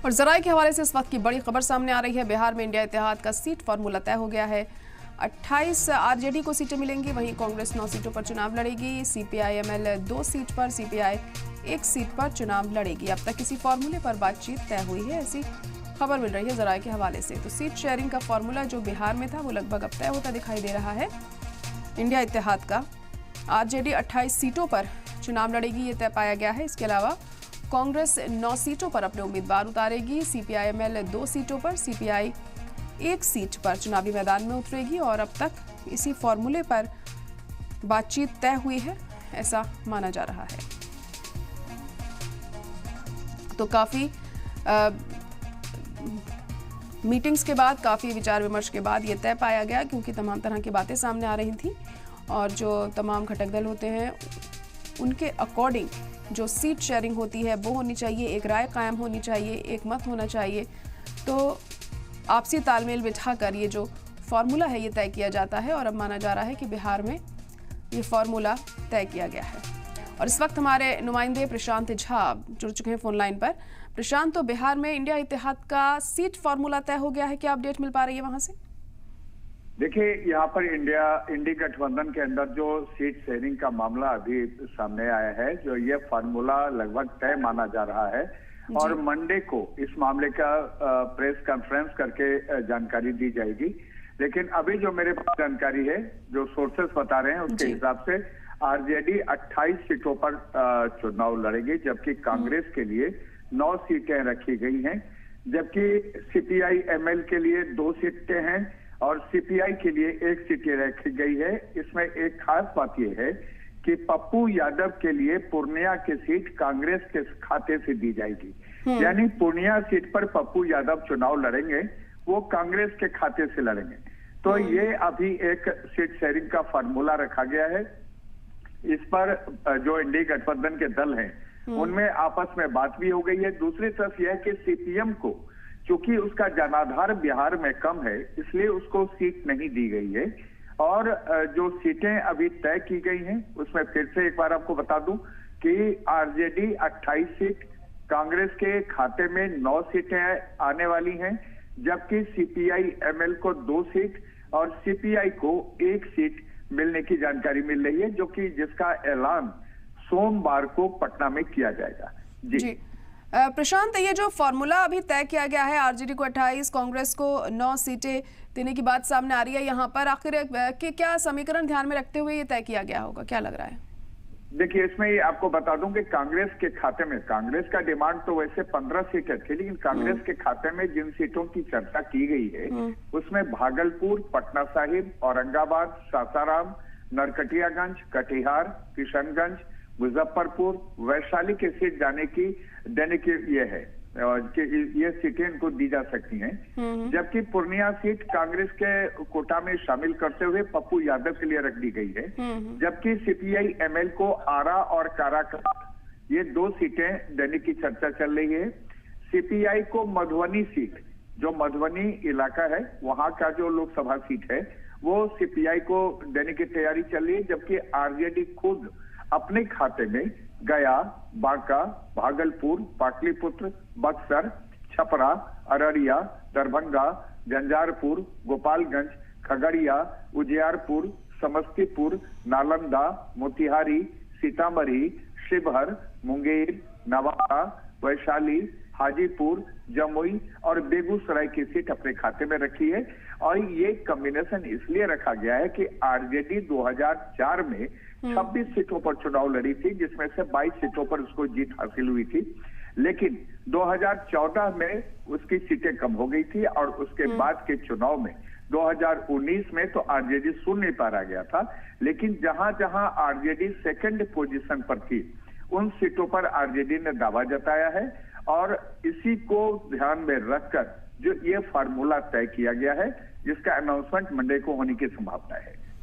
और जराये के हवाले से इस वक्त की बड़ी खबर सामने आ रही है। बिहार में इंडिया इत्तेहाद का सीट फार्मूला तय हो गया है। 28 आरजेडी को सीटें मिलेंगी, वहीं कांग्रेस 9 सीटों पर चुनाव लड़ेगी। सीपीआई-एमएल 2 सीट पर, सीपीआई 1 सीट पर चुनाव लड़ेगी। अब तक किसी फार्मूले पर बातचीत तय हुई है, ऐसी खबर मिल रही है जराये के हवाले से। तो सीट शेयरिंग का फार्मूला जो बिहार में था वो लगभग अब तय होता दिखाई दे रहा है। इंडिया इत्तेहाद का आरजेडी 28 सीटों पर चुनाव लड़ेगी, ये तय पाया गया है। इसके अलावा कांग्रेस 9 सीटों पर अपने उम्मीदवार उतारेगी। सीपीआई-एमएल 2 सीटों पर, सीपीआई 1 सीट पर चुनावी मैदान में उतरेगी। और अब तक इसी फॉर्मूले पर बातचीत तय हुई है, ऐसा माना जा रहा है। तो काफी मीटिंग्स के बाद, काफी विचार विमर्श के बाद ये तय पाया गया, क्योंकि तमाम तरह की बातें सामने आ रही थी और जो तमाम घटक दल होते हैं उनके अकॉर्डिंग जो सीट शेयरिंग होती है वो होनी चाहिए, एक राय कायम होनी चाहिए, एक मत होना चाहिए। तो आपसी तालमेल बिठाकर ये जो फार्मूला है ये तय किया जाता है। और अब माना जा रहा है कि बिहार में ये फार्मूला तय किया गया है। और इस वक्त हमारे नुमाइंदे प्रशांत झा जुड़ चुके हैं फोन लाइन पर। प्रशांत, तो बिहार में इंडिया इत्तेहाद का सीट फार्मूला तय हो गया है, क्या अपडेट मिल पा रही है वहां से? देखिए, यहाँ पर इंडी गठबंधन के अंदर जो सीट शेयरिंग का मामला अभी सामने आया है, जो ये फार्मूला लगभग तय माना जा रहा है। और मंडे को इस मामले का प्रेस कॉन्फ्रेंस करके जानकारी दी जाएगी। लेकिन अभी जो मेरे पास जानकारी है, जो सोर्सेस बता रहे हैं उसके हिसाब से आरजेडी 28 सीटों पर चुनाव लड़ेगी, जबकि कांग्रेस के लिए 9 सीटें रखी गई हैं, जबकि सीपीआई-एमएल के लिए 2 सीटें हैं और सीपीआई के लिए 1 सीट रखी गई है। इसमें एक खास बात यह है कि पप्पू यादव के लिए पूर्णिया की सीट कांग्रेस के खाते से दी जाएगी। यानी पूर्णिया सीट पर पप्पू यादव चुनाव लड़ेंगे, वो कांग्रेस के खाते से लड़ेंगे। तो ये अभी एक सीट शेयरिंग का फार्मूला रखा गया है। इस पर जो इंडी गठबंधन के दल हैं उनमें आपस में बात भी हो गई है। दूसरी तरफ यह है कि सीपीएम को क्योंकि उसका जनाधार बिहार में कम है, इसलिए उसको सीट नहीं दी गई है। और जो सीटें अभी तय की गई हैं उसमें फिर से एक बार आपको बता दूं कि आरजेडी 28 सीट, कांग्रेस के खाते में 9 सीटें आने वाली हैं, जबकि सीपीआई-एमएल को 2 सीट और सीपीआई को 1 सीट मिलने की जानकारी मिल रही है, जो कि जिसका ऐलान सोमवार को पटना में किया जाएगा। जी। प्रशांत, ये जो फॉर्मूला अभी तय किया गया है, आरजेडी को 28, कांग्रेस को 9 सीटें देने की बात सामने आ रही है, यहाँ पर आखिर के क्या समीकरण ध्यान में रखते हुए ये तय किया गया होगा, क्या लग रहा है? देखिए, इसमें आपको बता दूं कि कांग्रेस के खाते में, कांग्रेस का डिमांड तो वैसे 15 सीटें थी, लेकिन कांग्रेस के खाते में जिन सीटों की चर्चा की गई है उसमें भागलपुर, पटना साहिब, औरंगाबाद, सासाराम, नरकटियागंज, कटिहार, किशनगंज, मुजफ्फरपुर, वैशाली की सीट देने की ये है कि ये सीटें इनको दी जा सकती हैं। जबकि पूर्णिया सीट कांग्रेस के कोटा में शामिल करते हुए पप्पू यादव के लिए रख दी गई है। जबकि सीपीआई-एमएल को आरा और काराकाट ये 2 सीटें देने की चर्चा चल रही है। सीपीआई को मधुबनी सीट, जो मधुबनी इलाका है वहां का जो लोकसभा सीट है, वो सीपीआई को देने की तैयारी चल रही है। जबकि आरजेडी खुद अपने खाते में गया, बांका, भागलपुर, पाटलिपुत्र, बक्सर, छपरा, अररिया, दरभंगा, झंझारपुर, गोपालगंज, खगड़िया, उजियारपुर, समस्तीपुर, नालंदा, मोतिहारी, सीतामढ़ी, शिवहर, मुंगेर, नवादा, वैशाली, हाजीपुर, जमुई और बेगूसराय की सीट अपने खाते में रखी है। और ये कॉम्बिनेशन इसलिए रखा गया है कि आरजेडी 2004 में 26 सीटों पर चुनाव लड़ी थी, जिसमें से 22 सीटों पर उसको जीत हासिल हुई थी। लेकिन 2014 में उसकी सीटें कम हो गई थी और उसके बाद के चुनाव में 2019 में तो आरजेडी सुन नहीं पा रहा गया था। लेकिन जहां जहां आरजेडी सेकंड पोजीशन पर थी उन सीटों पर आरजेडी ने दावा जताया है। और इसी को ध्यान में रखकर जो ये फार्मूला तय किया गया है, जिसका अनाउंसमेंट मंडे को होने की संभावना है।